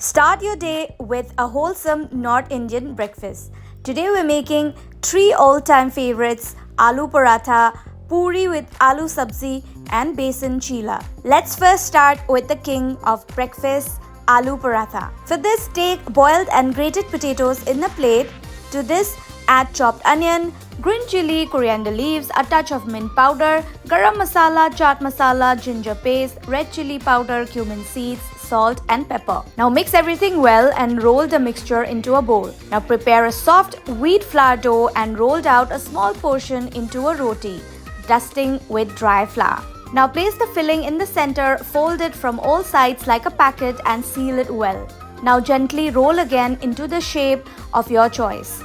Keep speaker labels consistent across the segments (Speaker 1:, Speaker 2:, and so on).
Speaker 1: Start your day with a wholesome North Indian breakfast. Today we're making three all-time favorites: Aloo Paratha, Puri with Aloo Sabzi and Besan Chilla. Let's first start with the king of breakfast, Aloo Paratha. For this, take boiled and grated potatoes in a plate. To this, add chopped onion, green chili, coriander leaves, a touch of mint powder, garam masala, chaat masala, ginger paste, red chili powder, cumin seeds, salt and pepper. Now mix everything well and roll the mixture into a bowl. Now prepare a soft wheat flour dough and roll out a small portion into a roti, dusting with dry flour. Now place the filling in the center, fold it from all sides like a packet and seal it well. Now gently roll again into the shape of your choice.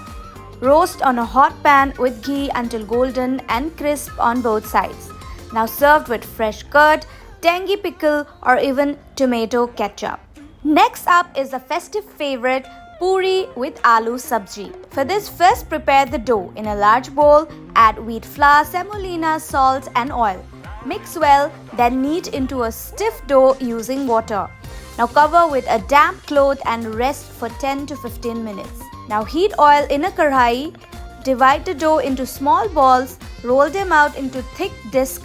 Speaker 1: Roast on a hot pan with ghee until golden and crisp on both sides. Now served with fresh curd, tangy pickle or even tomato ketchup. Next up is a festive favorite, Puri with Aloo Sabzi. For this, first prepare the dough in a large bowl, add wheat flour, semolina, salt and oil. Mix well, then knead into a stiff dough using water. Now cover with a damp cloth and rest for 10 to 15 minutes. Now heat oil in a kadhai, divide the dough into small balls, roll them out into thick disc,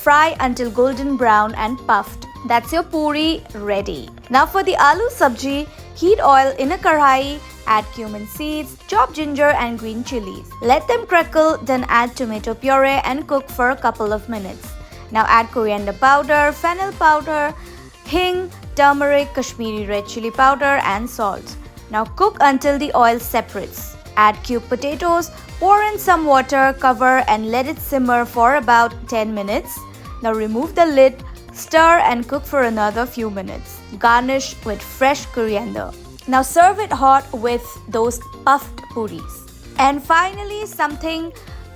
Speaker 1: fry until golden brown and puffed. That's your puri ready. Now for the aloo sabji, heat oil in a kadhai, add cumin seeds, chopped ginger and green chilies. Let them crackle, then add tomato puree and cook for a couple of minutes. Now add coriander powder, fennel powder, hing, turmeric, Kashmiri red chili powder and salt. Now cook until the oil separates. Add cubed potatoes, pour in some water, cover and let it simmer for about 10 minutes. Now remove the lid, stir and cook for another few minutes. Garnish with fresh coriander. Now serve it hot with those puffed puris. And finally, something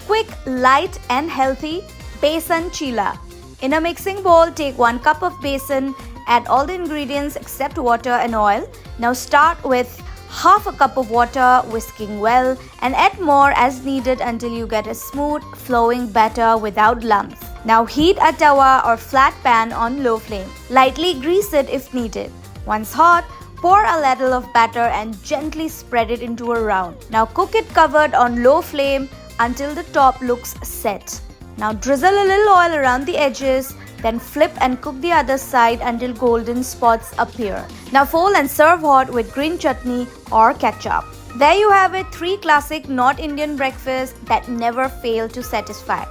Speaker 1: quick, light and healthy, Besan Chilla. In a mixing bowl, take 1 cup of besan, add all the ingredients except water and oil. Now start with half a cup of water, whisking well, and add more as needed until you get a smooth, flowing batter without lumps. Now heat a tawa or flat pan on low flame. Lightly grease it if needed. Once hot, pour a ladle of batter and gently spread it into a round. Now cook it covered on low flame until the top looks set. Now drizzle a little oil around the edges, then flip and cook the other side until golden spots appear. Now fold and serve hot with green chutney or ketchup. There you have it, 3 classic North Indian breakfasts that never fail to satisfy.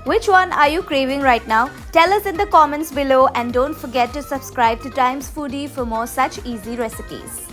Speaker 1: Which one are you craving right now? Tell us in the comments below and don't forget to subscribe to Times Foodie for more such easy recipes.